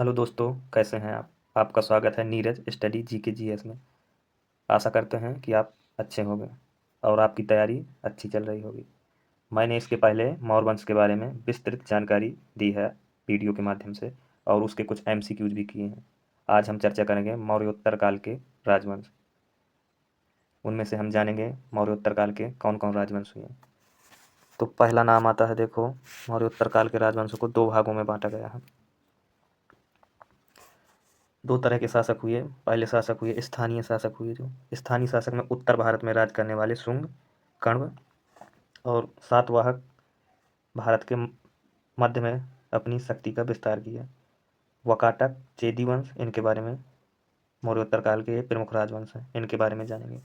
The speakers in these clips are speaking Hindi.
हेलो दोस्तों, कैसे हैं आप? आपका स्वागत है नीरज स्टडी जीके जीएस में। आशा करते हैं कि आप अच्छे होंगे और आपकी तैयारी अच्छी चल रही होगी। मैंने इसके पहले मौर्य वंश के बारे में विस्तृत जानकारी दी है वीडियो के माध्यम से, और उसके कुछ एमसीक्यूज भी किए हैं। आज हम चर्चा करेंगे मौर्योत्तर काल के राजवंश। उनमें से हम जानेंगे मौर्योत्तर काल के कौन कौन राजवंश हुए। तो पहला नाम आता है, देखो, मौर्योत्तर काल के राजवंशों को दो भागों में बांटा गया है। दो तरह के शासक हुए। पहले शासक हुए स्थानीय शासक हुए। जो स्थानीय शासक में उत्तर भारत में राज करने वाले शुंग, कण्व और सातवाहक भारत के मध्य में अपनी शक्ति का विस्तार किया। वकाटक, चेदी वंश, इनके बारे में मौर्योत्तर काल के प्रमुख राजवंश हैं, इनके बारे में जानेंगे।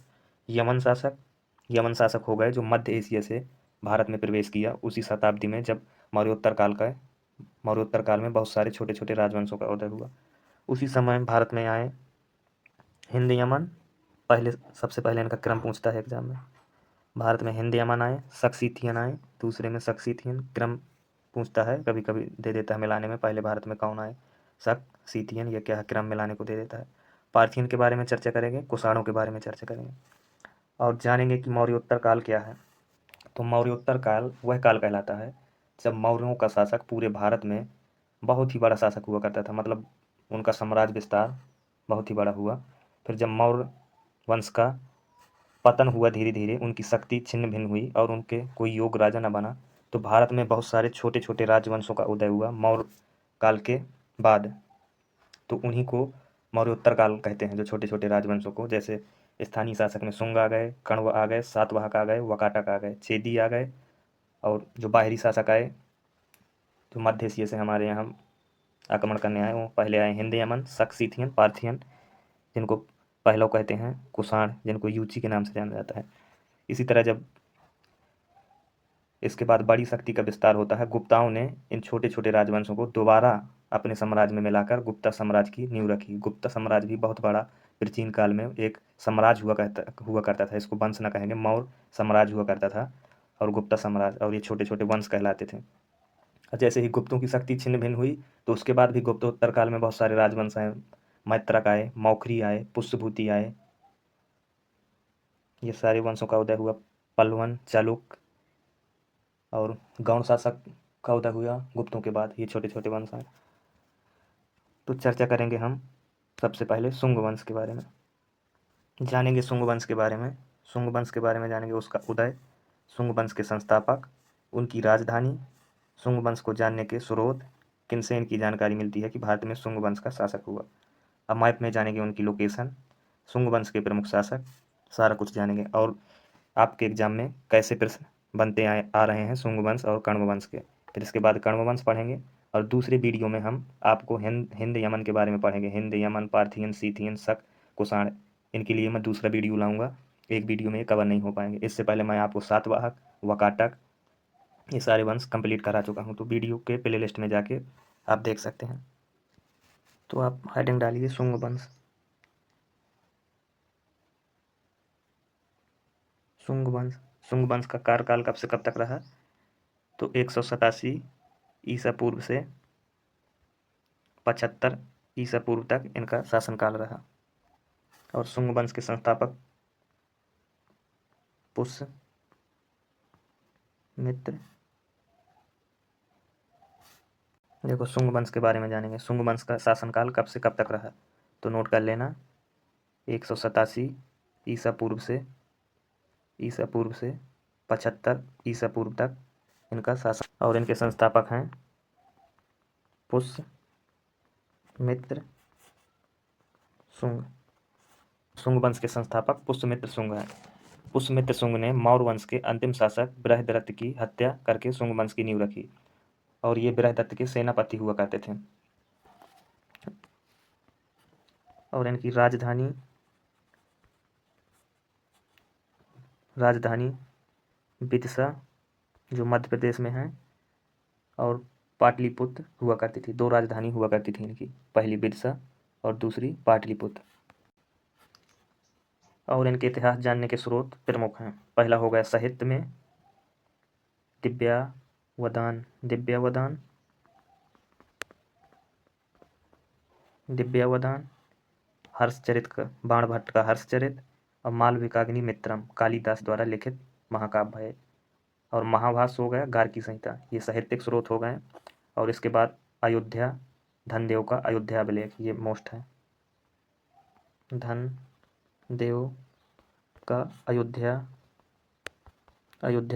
यमन शासक हो गए जो मध्य एशिया से भारत में प्रवेश किया उसी शताब्दी में, जब मौर्योत्तर काल में बहुत सारे छोटे छोटे राजवंशों का उदय हुआ। उसी समय भारत में आए हिंद यमन। पहले सबसे पहले इनका क्रम पूछता है एग्जाम में। भारत में हिंद यमन आए, सक्सीथियन आए, दूसरे में सक्सीथियन। क्रम पूछता है, कभी कभी दे देता है मिलाने में, पहले भारत में कौन आए, सक्सीथियन, यह क्या है, क्रम मिलाने को दे देता है। पार्थियन के बारे में चर्चा करेंगे, कुषाणों के बारे में चर्चा करेंगे और जानेंगे कि मौर्योत्तर काल क्या है। तो मौर्योत्तर काल वह काल कहलाता है जब मौर्यों का शासक पूरे भारत में बहुत ही बड़ा शासक हुआ करता था, मतलब उनका साम्राज्य विस्तार बहुत ही बड़ा हुआ। फिर जब मौर्य वंश का पतन हुआ, धीरे धीरे उनकी शक्ति छिन्न भिन्न हुई और उनके कोई योग्य राजा न बना, तो भारत में बहुत सारे छोटे छोटे राजवंशों का उदय हुआ मौर्य काल के बाद। तो उन्हीं को मौर्योत्तर काल कहते हैं, जो छोटे छोटे राजवंशों को। जैसे स्थानीय शासक में शुंग आ गए, कण्व आ गए, सातवाहक आ गए, वकाटक आ गए, चेदी आ गए, और जो बाहरी शासक आए जो मध्य एशिया से हमारे यहाँ आक्रमण करने आए, वो पहले आए हिंद यमन, सक्सीथियन, पार्थियन, जिनको पहलव कहते हैं, कुषाण, जिनको यूची के नाम से जाना जाता है। इसी तरह जब इसके बाद बड़ी शक्ति का विस्तार होता है, गुप्ताओं ने इन छोटे छोटे राजवंशों को दोबारा अपने साम्राज्य में मिलाकर गुप्ता साम्राज्य की नींव रखी। गुप्ता साम्राज्य भी बहुत बड़ा प्राचीन काल में एक साम्राज्य हुआ करता था। इसको वंश न कहेंगे, मौर्य साम्राज्य हुआ करता था और गुप्ता साम्राज्य, और ये छोटे छोटे वंश कहलाते थे। जैसे ही गुप्तों की शक्ति छिन्न भिन्न हुई, तो उसके बाद भी गुप्तोत्तर काल में बहुत सारे राजवंश आए। मैत्रक आए, मौखरी आए, पुष्यभूति आए, ये सारे वंशों का उदय हुआ। पल्लवन, चालुक्य और गौड़ शासक का उदय हुआ गुप्तों के बाद। ये छोटे छोटे वंश आए। तो चर्चा करेंगे हम सबसे पहले शुंग वंश के बारे में। जानेंगे शुंग वंश के बारे में। शुंग वंश के बारे में जानेंगे, उसका उदय, शुंग वंश के संस्थापक, उनकी राजधानी, शुंग वंश को जानने के स्रोत, किनसे इनकी जानकारी मिलती है कि भारत में शुंग वंश का शासक हुआ। अब मैप में जानेंगे उनकी लोकेशन, शुंग वंश के प्रमुख शासक, सारा कुछ जानेंगे। और आपके एग्जाम में कैसे प्रश्न बनते आ रहे हैं शुंग वंश और कण्व वंश के। फिर इसके बाद कण्व वंश पढ़ेंगे, और दूसरे वीडियो में हम आपको हिंद यमन के बारे में पढ़ेंगे। हिंद यमन, पार्थियन, सीथियन, शक, कुषाण, इनके लिए मैं दूसरा वीडियो लाऊंगा। एक वीडियो में ये कवर नहीं हो पाएंगे। इससे पहले मैं आपको सातवाहक, वकाटक, ये सारे वंश कंप्लीट करा चुका हूँ, तो वीडियो के प्ले लिस्ट में जाके आप देख सकते हैं। तो आप हेडिंग डालिए शुंग वंश। शुंग वंश का कार्यकाल कब से कब तक रहा? तो 187 ईसा पूर्व से 75 ईसा पूर्व तक इनका शासनकाल रहा। और शुंग वंश के संस्थापक पुष्य मित्र। देखो, शुंग वंश के बारे में जानेंगे, शुंग वंश का शासनकाल कब से कब तक रहा। तो नोट कर लेना, 187 ईसा पूर्व से 75 ईसा पूर्व तक इनका शासन। और इनके संस्थापक हैं पुष्य मित्र शुंग। शुंग वंश के संस्थापक पुष्यमित्र शुंग हैं। पुष्यमित्र शुंग ने मौर्य वंश के अंतिम शासक बृहद्रथ की हत्या करके शुंग वंश की नींव रखी, और ये बृहदत्त के सेनापति हुआ करते थे। और इनकी राजधानी विदिशा, जो मध्य प्रदेश में है, और पाटलिपुत्र हुआ करती थी। दो राजधानी हुआ करती थी इनकी, पहली विदिशा और दूसरी पाटलिपुत्र। और इनके इतिहास जानने के स्रोत प्रमुख हैं। पहला हो गया साहित्य में दिव्यावदान। दिव्यावधान, हर्षचरित का बाणभट्ट का हर्षचरित, और मालविकाग्नि मित्रम कालिदास द्वारा लिखित महाकाव्य है। और महाभाष्य हो गया, गार्गी संहिता, ये साहित्यिक स्रोत हो गए। और इसके बाद अयोध्या, धनदेव का अयोध्या अभिलेख, ये मोस्ट है। धनदेव का अयोध्या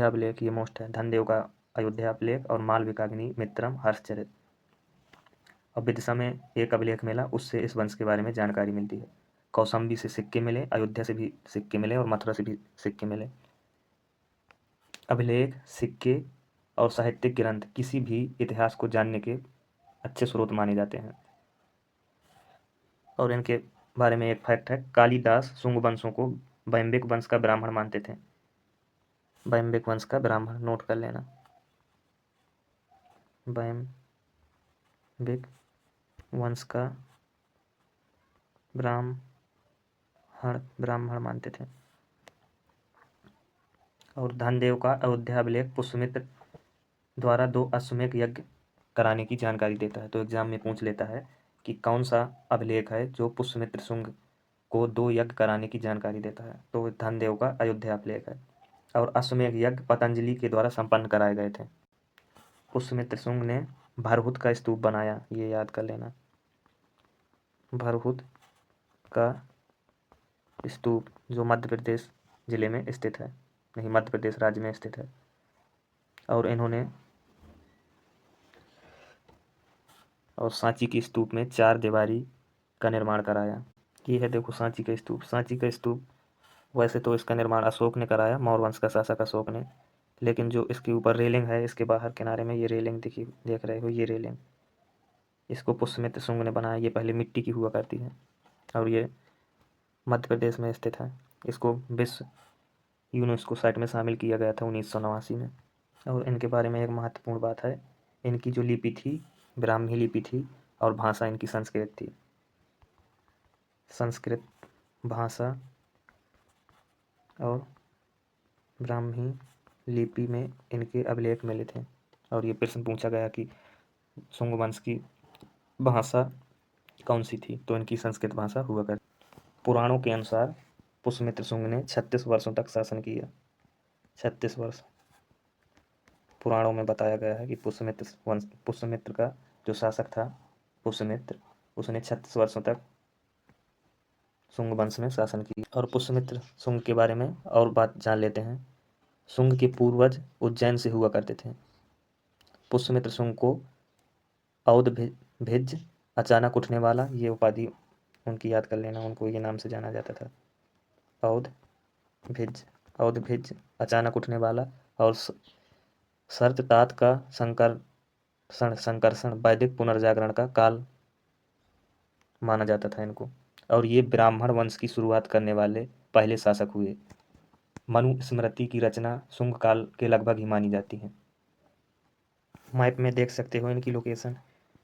अभिलेख, ये मोस्ट है। धनदेव का अयोध्या अभिलेख और मालविकाग्नि मित्रम हर्षचरित। और विदिशा में एक अभिलेख मिला, उससे इस वंश के बारे में जानकारी मिलती है। कौशाम्बी से सिक्के मिले, अयोध्या से भी सिक्के मिले और मथुरा से भी सिक्के मिले। अभिलेख, सिक्के और साहित्यिक ग्रंथ किसी भी इतिहास को जानने के अच्छे स्रोत माने जाते हैं। और इनके बारे में एक फैक्ट है, कालिदास शुंग वंशों को वैम्बिक वंश का ब्राह्मण मानते थे। वैम्बिक वंश का ब्राह्मण नोट कर लेना, वैम्बिक वंश का ब्राह्मण मानते थे। और धनदेव का अयोध्या अभिलेख पुष्यमित्र द्वारा 2 अश्वमेध यज्ञ कराने की जानकारी देता है। तो एग्जाम में पूछ लेता है कि कौन सा अभिलेख है जो पुष्यमित्र शुंग को 2 यज्ञ कराने की जानकारी देता है, तो धनदेव का अयोध्या अभिलेख है। और अश्वमेध यज्ञ पतंजलि के द्वारा संपन्न कराए गए थे। पुष्यमित्र शुंग ने भरहुत का स्तूप बनाया, ये याद कर लेना, भरहुत का स्तूप, जो मध्य प्रदेश जिले में स्थित है, नहीं मध्य प्रदेश राज्य में स्थित है। और सांची के स्तूप में 4 दीवारी का निर्माण कराया। ये है देखो सांची का स्तूप। सांची का स्तूप वैसे तो इसका निर्माण अशोक ने कराया, मौर्य वंश का शासक अशोक ने, लेकिन जो इसके ऊपर रेलिंग है, इसके बाहर किनारे में ये रेलिंग देख रहे हो, ये रेलिंग, इसको पुष्यमित्र शुंग ने बनाया। ये पहले मिट्टी की हुआ करती है और ये मध्य प्रदेश में स्थित है। इसको विश्व यूनेस्को साइट में शामिल किया गया था 1989 में। और इनके बारे में एक महत्वपूर्ण बात है, इनकी जो लिपि थी ब्राह्मी लिपि थी और भाषा इनकी संस्कृत थी। संस्कृत भाषा और ब्राह्मी लिपि में इनके अभिलेख मिले थे। और ये प्रश्न पूछा गया कि शुंग वंश की भाषा कौन सी थी, तो इनकी संस्कृत भाषा हुआ करती। पुराणों के अनुसार पुष्यमित्र शुंग ने 36 वर्षों तक शासन किया। 36 वर्ष पुराणों में बताया गया है कि पुष्यमित्र का जो शासक था पुष्यमित्र, उसने 36 वर्षों तक शुंग वंश में शासन किया। और पुष्यमित्र शुंग के बारे में और बात जान लेते हैं। शुंग के पूर्वज उज्जैन से हुआ करते थे। पुष्यमित्र शुंग को औदभिज, अचानक उठने वाला, ये उपाधि उनकी याद कर लेना, उनको ये नाम से जाना जाता था, औदभिज अचानक उठने वाला। और सर्वतात का संकर्षण वैदिक पुनर्जागरण का काल माना जाता था इनको। और ये ब्राह्मण वंश की शुरुआत करने वाले पहले शासक हुए। मनुस्मृति की रचना शुंग काल के लगभग ही मानी जाती है। मैप में देख सकते हो इनकी लोकेशन।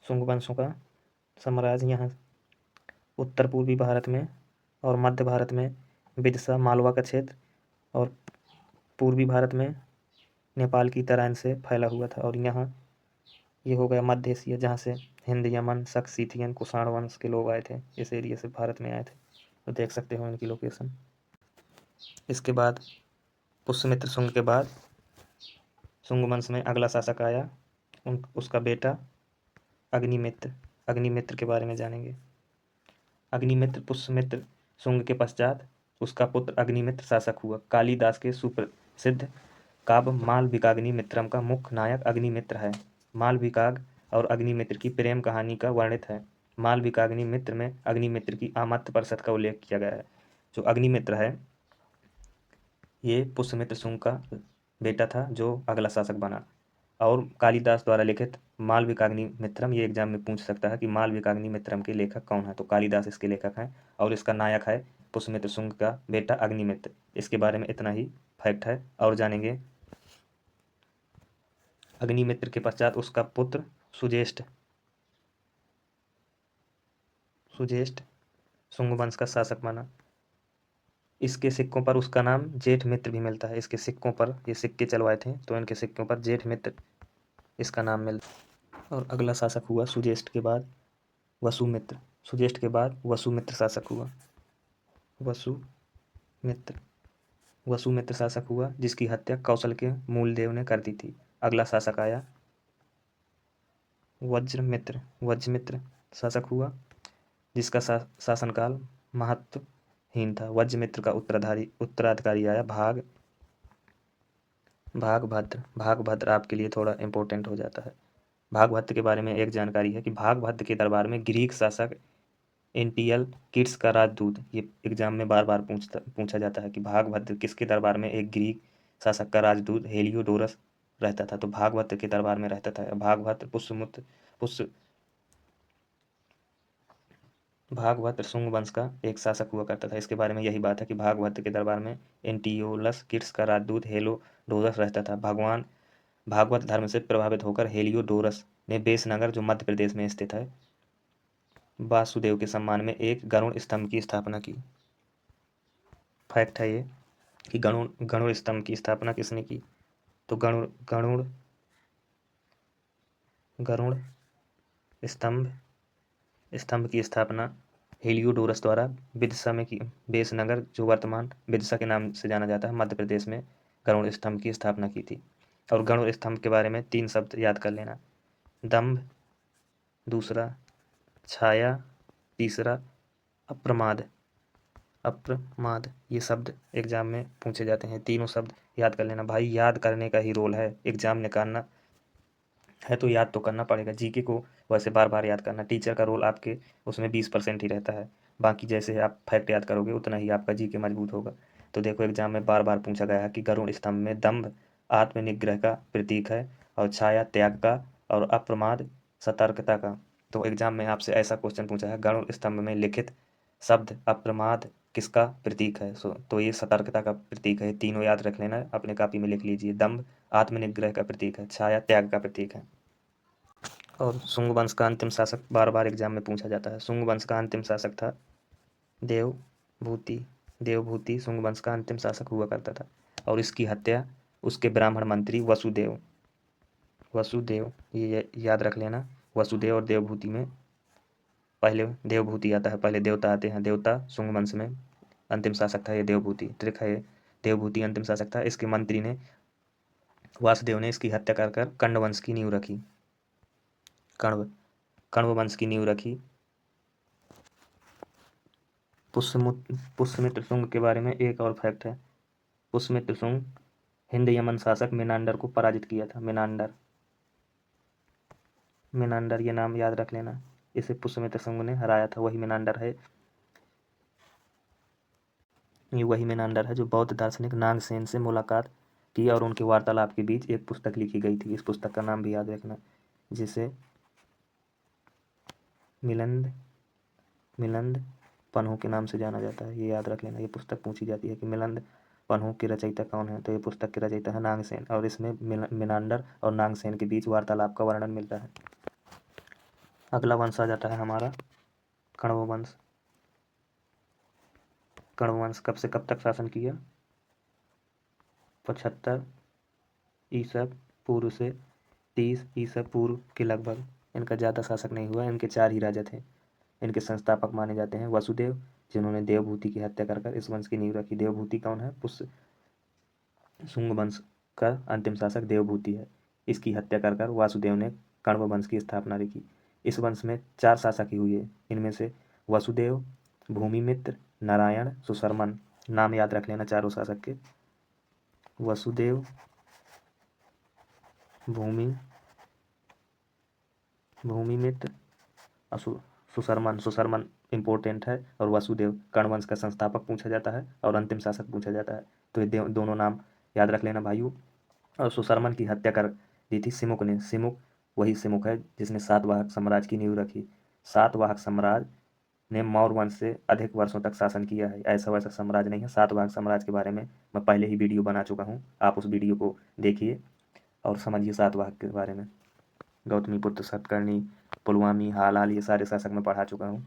शुंग वंशों का साम्राज्य यहाँ उत्तर पूर्वी भारत में और मध्य भारत में विदिशा मालवा का क्षेत्र, और पूर्वी भारत में नेपाल की तराइन से फैला हुआ था। और यहाँ ये हो गया मध्य एशिया, जहाँ से हिंद, यमन, शक, सीथियन, कुषाण वंश के लोग आए थे, इस एरिया से भारत में आए थे। तो देख सकते हो इनकी लोकेशन। इसके बाद पुष्यमित्र शुंग के बाद शुंग वंश में अगला शासक आया, उसका बेटा अग्निमित्र। अग्निमित्र के बारे में जानेंगे। अग्निमित्र पुष्यमित्र शुंग के पश्चात उसका पुत्र अग्निमित्र शासक हुआ। कालिदास के सुप्रसिद्ध काव्य मालविकाग्नि मित्रम का मुख्य नायक अग्निमित्र है। मालविकाग और अग्निमित्र की प्रेम कहानी का वर्णित है। मालविकाग्नि मित्र में अग्निमित्र की आमात्य परिषद का उल्लेख किया गया है। जो अग्निमित्र है ये पुष्यमित्र शुंग का बेटा था, जो अगला शासक बना। और कालिदास द्वारा लिखित मालविकाग्नि मित्रम, ये एग्जाम में पूछ सकता है कि मालविकाग्नि मित्रम के लेखक कौन है, तो कालिदास इसके लेखक हैं। और इसका नायक है पुष्यमित्र शुंग का बेटा अग्निमित्र। इसके बारे में इतना ही फैक्ट है। और जानेंगे अग्निमित्र के पश्चात उसका पुत्र सुजेष्ठ शुंग वंश का शासक बना। इसके सिक्कों पर उसका नाम जेठ मित्र भी मिलता है। इसके सिक्कों पर, ये सिक्के चलवाए थे तो इनके सिक्कों पर जेठ मित्र इसका नाम मिलता है। और अगला शासक हुआ सुजेष्ठ के बाद वसुमित्र। सुज्येष्ठ के बाद वसुमित्र शासक हुआ। वसुमित्र शासक हुआ, जिसकी हत्या कौशल के मूलदेव ने कर दी थी। अगला शासक आया वज्रमित्र शासक हुआ, जिसका शासनकाल महत्वहीन था। वज्रमित्र का उत्तराधिकारी आया भागभद्र आपके लिए थोड़ा इंपॉर्टेंट हो जाता है। भागभद्र के बारे में एक जानकारी है कि भागभद्र के दरबार में ग्रीक शासक एंटियल किट्स का राजदूत, ये एग्जाम में बार बार पूछा जाता है कि भागभद्र किसके दरबार में एक ग्रीक शासक का राजदूत हेलियोडोरस रहता था, तो भागभद्र के दरबार में रहता था। भागभद्र शुंग वंश का एक शासक हुआ करता था। इसके बारे में यही बात है कि भागभद्र के दरबार में एंटियोलस किट्स का राजदूत हेलियोडोरस रहता था। भागवत धर्म से प्रभावित होकर हेलियोडोरस ने बेसनगर, जो मध्य प्रदेश में स्थित है, वासुदेव के सम्मान में एक गरुड़ स्तंभ की स्थापना की। फैक्ट है ये कि गरुड़ स्तंभ की स्थापना किसने की, तो गरुड़ स्तंभ की स्थापना हेलियोडोरस द्वारा विदिशा में की। बेसनगर, जो वर्तमान विदिशा के नाम से जाना जाता है, मध्य प्रदेश में गरुड़ स्तंभ की स्थापना की थी। और गरुड़ स्तंभ के बारे में 3 शब्द याद कर लेना, दंभ दूसरा, छाया तीसरा, अप्रमाद। ये शब्द एग्जाम में पूछे जाते हैं। तीनों शब्द याद कर लेना भाई, याद करने का ही रोल है। एग्जाम निकालना है तो याद तो करना पड़ेगा। जीके को वैसे बार बार याद करना, टीचर का रोल आपके उसमें 20% ही रहता है। बाकी जैसे आप फैक्ट याद करोगे उतना ही आपका जीके मजबूत होगा। तो देखो एग्जाम में बार बार पूछा गया है कि गरुड़ स्तंभ में दंभ आत्मनिग्रह का प्रतीक है, और छाया त्याग का, और अप्रमाद सतर्कता का। तो एग्जाम में आपसे ऐसा क्वेश्चन पूछा है, गरुड़ स्तंभ में लिखित शब्द अप्रमाद किसका प्रतीक है? तो ये सतर्कता का प्रतीक है। तीनों याद रख लेना, अपने कॉपी में लिख लीजिए। दंभ आत्मनिग्रह का प्रतीक है, छाया त्याग का प्रतीक है। और शुंग वंश का अंतिम शासक बार बार एग्जाम में पूछा जाता है। शुंग वंश का अंतिम शासक था देवभूति शुंग वंश का अंतिम शासक हुआ करता था, और इसकी हत्या उसके ब्राह्मण मंत्री वसुदेव, ये याद रख लेना। वसुदेव और देवभूति में पहले देवभूति आता है, पहले देवता आते हैं। देवता शुंग वंश में अंतिम शासक था ये देवभूति। ट्रिक है, देवभूति अंतिम शासक था। इसके मंत्री ने वासुदेव ने इसकी हत्या कर कण्व वंश की नींव रखी। कण्व वंश की नींव रखी। पुष्यमित्र शुंग के बारे में एक और फैक्ट है। पुष्यमित्र शुंग हिंद यमन शासक मेनांडर को पराजित किया था। मेनांडर ये नाम याद रख लेना, इसे पुष्यमित्र शुंग ने हराया था। वही मेनांडर है, ये वही मेनांडर है जो बौद्ध दार्शनिक नागसेन से मुलाकात की और उनके वार्तालाप के बीच एक पुस्तक लिखी गई थी। इस पुस्तक का नाम भी याद रखना, जिसे मिलिंद पन्हू के नाम से जाना जाता है। ये याद रख लेना। ये पुस्तक पूछी जाती है कि मिलिंद पन्हू के रचयिता कौन है, तो ये पुस्तक के रचयिता है नागसेन, और इसमें मेनांडर और नागसेन के बीच वार्तालाप का वर्णन मिलता है। अगला वंश आ जाता है हमारा कण्व वंश। कण्व वंश कब से कब तक शासन किया? 75 ईसा पूर्व से 30 ईसा पूर्व के लगभग। इनका ज़्यादा शासक नहीं हुआ, इनके 4 ही राजा थे। इनके संस्थापक माने जाते हैं वसुदेव, जिन्होंने देवभूति की हत्या कर इस वंश की नींव रखी। देवभूति कौन है? शुंग वंश का अंतिम शासक देवभूति है। इसकी हत्या कर वासुदेव ने कण्व वंश की स्थापना की। इस वंश में 4 शासक ही हुए, इनमें से वसुदेव, भूमिमित्र, नारायण, सुशर्मन। नाम याद रख लेना चारों शासक के, वसुदेव, भूमिमित्र और सुशर्मन इंपॉर्टेंट है। और वसुदेव कण्व वंश का संस्थापक पूछा जाता है और अंतिम शासक पूछा जाता है। तो ये दोनों नाम याद रख लेना भाइयों। और सुशर्मन की हत्या कर दी थी सिमुक ने। सिमुक वही सिमुक है जिसने सातवाहक साम्राज्य की नींव रखी। सातवाहक साम्राज्य ने मौर्य वंश से अधिक वर्षों तक शासन किया है। ऐसा वैसा साम्राज्य नहीं है। सातवाहक साम्राज्य के बारे में मैं पहले ही वीडियो बना चुका हूँ, आप उस वीडियो को देखिए और समझिए सातवाहक के बारे में। गौतमीपुत्र, सतकर्णी, पुलवामी, हाल ये सारे शासक मैं पढ़ा चुका हूँ।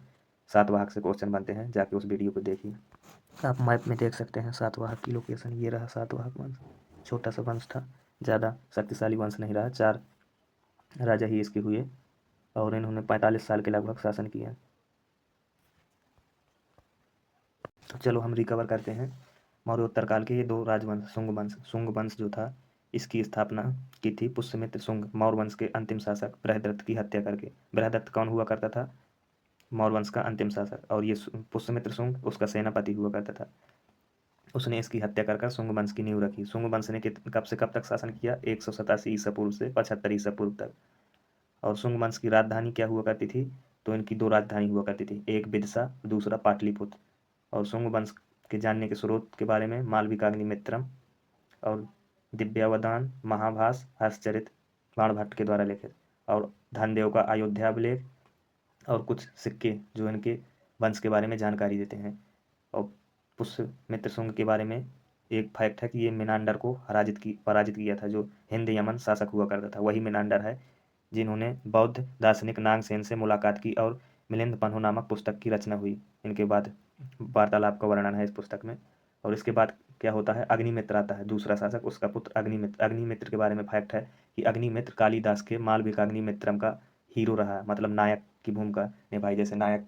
सातवाहक से क्वेश्चन बनते हैं, जाके उस वीडियो को देखिए। आप मैप में देख सकते हैं सातवाहक की लोकेशन। ये रहा सातवाहक वंश, छोटा सा वंश था, ज़्यादा शक्तिशाली वंश नहीं रहा। 4 राजा ही इसके हुए और इन्होंने 45 साल के लगभग शासन किया। तो चलो हम रिकवर करते हैं मौर्योत्तर काल के ये दो राजवंश। शुंग वंश जो था इसकी स्थापना की थी पुष्यमित्र शुंग, मौर्य वंश के अंतिम शासक बृहदत्त की हत्या करके। बृहदत्त कौन हुआ करता था? मौर्य वंश का अंतिम शासक। और ये पुष्यमित्र शुंग उसका सेनापति हुआ करता था। उसने इसकी हत्या कर शुंग वंश की नींव रखी। शुंग वंश ने कब से कब तक शासन किया? 187 ईसा पूर्व से 75 ईसा पूर्व तक। और शुंग वंश की राजधानी क्या हुआ करती थी? तो इनकी दो राजधानी हुआ करती थी, एक विदिशा, दूसरा पाटलिपुत्र। और शुंग वंश के जानने के स्रोत के बारे में मालविकाग्निमित्रम और दिव्यावदान, महाभास, हर्षचरित, बाणभट्ट के द्वारा लिखित, और धनदेव का अयोध्याभिलेख, और कुछ सिक्के जो इनके वंश के बारे में जानकारी देते हैं। और पुष्यमित्र शुंग के बारे में एक फैक्ट है कि ये मिनांडर को पराजित किया था। जो हिंद यमन शासक हुआ करता था वही मिनांडर है, जिन्होंने बौद्ध दार्शनिक नागसेन से मुलाकात की और मिलिंद पन्हु नामक पुस्तक की रचना हुई। इनके बाद वार्तालाप का वर्णन है इस पुस्तक में। और इसके बाद क्या होता है? अग्निमित्र आता है, दूसरा शासक, उसका पुत्र अग्निमित्र। अग्निमित्र के बारे में फैक्ट है कि अग्निमित्र कालिदास के मालविकाग्निमित्रम का हीरो रहा, मतलब नायक की भूमिका निभाई। जैसे नायक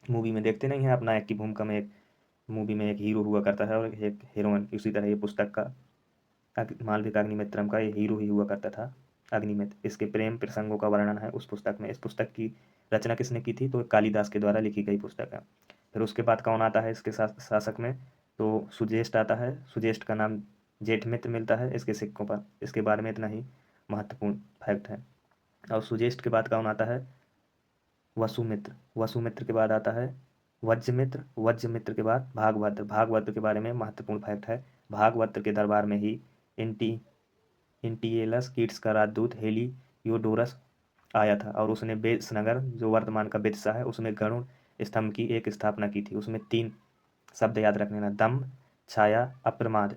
मूवी में देखते नहीं है आप, नायक की भूमिका में एक मूवी में एक हीरो हुआ करता है और एक हीरोइन, उसी तरह ये पुस्तक का मालविकाग्निमित्रम का ये हीरो ही हुआ करता था, अग्निमित्र। इसके प्रेम प्रसंगों का वर्णन है उस पुस्तक में। इस पुस्तक की रचना किसने की थी? तो कालिदास के द्वारा लिखी गई पुस्तक है। फिर उसके बाद कौन आता है इसके शासक में? तो सुजेष्ट आता है। सुजेष्ट का नाम जेठ मित्र मिलता है इसके सिक्कों पर। इसके बारे में इतना ही महत्वपूर्ण फैक्ट है। और सुजेष्ट के बाद कौन आता है? वसुमित्र। वसुमित्र के बाद आता है वज्रमित्र। वज्रमित्र के बाद भागवत। भागवत के बारे में महत्वपूर्ण फैक्ट है। भागवत के दरबार में ही इंटिएलस कीट्स का राजदूत हेलियोडोरस आया था और उसने बेसनगर, जो वर्तमान का बिदसा है, उसमें गरुड़ स्तंभ की एक स्थापना की थी। उसमें 3 शब्द याद रखने ना, दम्भ, छाया, अप्रमाद।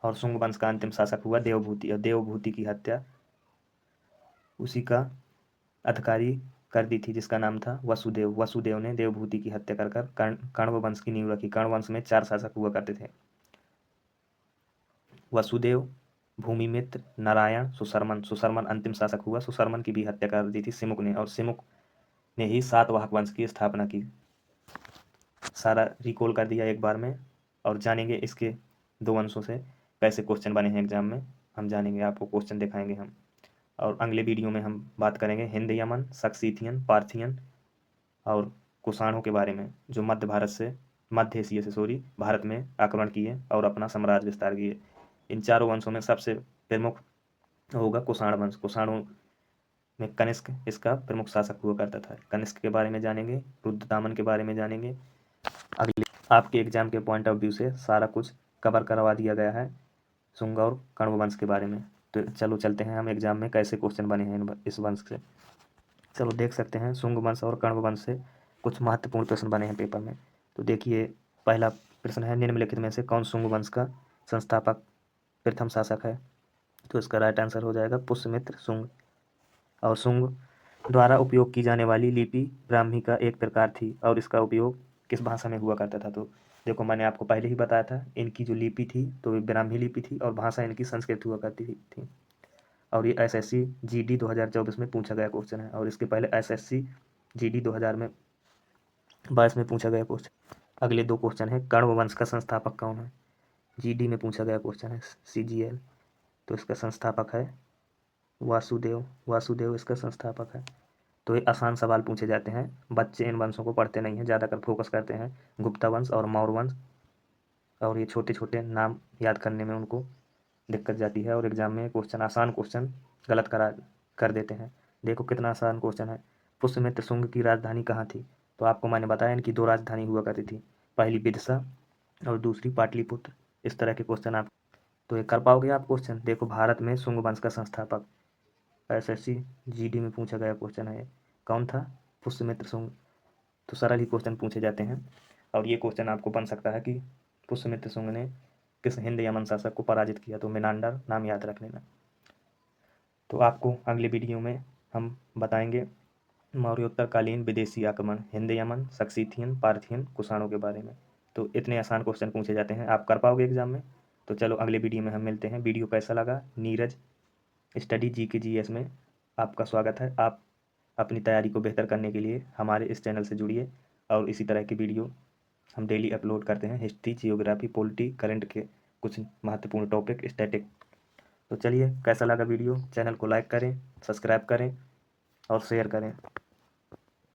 और शुंग वंश का अंतिम शासक हुआ देवभूति, और देवभूति की हत्या उसी का अधिकारी कर दी थी जिसका नाम था वसुदेव। वसुदेव ने देवभूति की हत्या कर कण्व वंश की नींव रखी। कण्व वंश में 4 शासक हुआ करते थे, वसुदेव, भूमिमित्र, नारायण, सुशर्मन। सुशर्मन अंतिम शासक हुआ। सुशर्मन की भी हत्या कर दी थी सिमुक ने, और सिमुक ने ही सातवाहक वंश की स्थापना की। सारा रिकॉल कर दिया एक बार में। और जानेंगे इसके 2 वंशों से कैसे क्वेश्चन बने हैं एग्जाम में, हम जानेंगे, आपको क्वेश्चन दिखाएंगे हम। और अगले वीडियो में हम बात करेंगे हिंद यमन, सक्सीथियन, पार्थियन और कुषाणों के बारे में, जो मध्य एशिया से भारत में आक्रमण किए और अपना साम्राज्य विस्तार किए। इन 4 वंशों में सबसे प्रमुख होगा कुषाण वंश। कुषाणों में कनिष्क इसका प्रमुख शासक हुआ करता था। कनिष्क के बारे में जानेंगे, रुद्रदामन के बारे में जानेंगे। अगले आपके एग्जाम के पॉइंट ऑफ व्यू से सारा कुछ कवर करवा दिया गया है शुंग और कण्व वंश के बारे में। तो चलो चलते हैं हम एग्जाम में कैसे क्वेश्चन बने हैं इस वंश से। चलो देख सकते हैं शुंग वंश और कण्व वंश से कुछ महत्वपूर्ण प्रश्न बने हैं पेपर में। तो देखिए, पहला प्रश्न है, निम्नलिखित में से कौन शुंग वंश का संस्थापक प्रथम शासक है? तो इसका राइट आंसर हो जाएगा पुष्यमित्र शुंग। और शुंग द्वारा उपयोग की जाने वाली लिपि ब्राह्मी का एक प्रकार थी, और इसका उपयोग किस भाषा में हुआ करता था? तो देखो, मैंने आपको पहले ही बताया था, इनकी जो लिपि थी तो ब्राह्मी लिपि थी और भाषा इनकी संस्कृत हुआ करती थी। और ये SSC GD 2024 में पूछा गया क्वेश्चन है, और इसके पहले SSC GD 2022 में पूछा गया क्वेश्चन। अगले 2 क्वेश्चन है, कण्व वंश का संस्थापक कौन है? GD में पूछा गया क्वेश्चन है, CGL। तो इसका संस्थापक है वासुदेव। वासुदेव इसका संस्थापक है। तो ये आसान सवाल पूछे जाते हैं, बच्चे इन वंशों को पढ़ते नहीं हैं, ज़्यादातर फोकस करते हैं गुप्ता वंश और मौर्य वंश, और ये छोटे छोटे नाम याद करने में उनको दिक्कत जाती है, और एग्जाम में क्वेश्चन, आसान क्वेश्चन गलत कर देते हैं। देखो कितना आसान क्वेश्चन है। पुष्यमित्र शुंग की राजधानी कहाँ थी? तो आपको मैंने बताया इनकी 2 राजधानी हुआ करती थी, पहली विदिशा और दूसरी पाटलिपुत्र। इस तरह के क्वेश्चन आप तो ये कर पाओगे आप क्वेश्चन। देखो, भारत में शुंग वंश का संस्थापक SSC GD में पूछा गया क्वेश्चन है, कौन था? पुष्यमित्र शुंग। तो सरल ही क्वेश्चन पूछे जाते हैं। और ये क्वेश्चन आपको बन सकता है कि पुष्यमित्र शुंग ने किस हिंद यमन शासक को पराजित किया? तो मिनांडर नाम याद रख लेना। तो आपको अगले वीडियो में हम बताएंगे मौर्योत्तरकालीन विदेशी आक्रमण, हिंद यमन, सक्सीथियन, पार्थियन, कुषाणों के बारे में। तो इतने आसान क्वेश्चन पूछे जाते हैं, आप कर पाओगे एग्जाम में। तो चलो अगले वीडियो में हम मिलते हैं। वीडियो कैसा लगा? नीरज स्टडी GK GS में आपका स्वागत है। आप अपनी तैयारी को बेहतर करने के लिए हमारे इस चैनल से जुड़िए और इसी तरह की वीडियो हम डेली अपलोड करते हैं, हिस्ट्री, जियोग्राफी, पॉलिटी, करंट के कुछ महत्वपूर्ण टॉपिक, स्टैटिक। तो चलिए, कैसा लगा वीडियो? चैनल को लाइक करें, सब्सक्राइब करें और शेयर करें।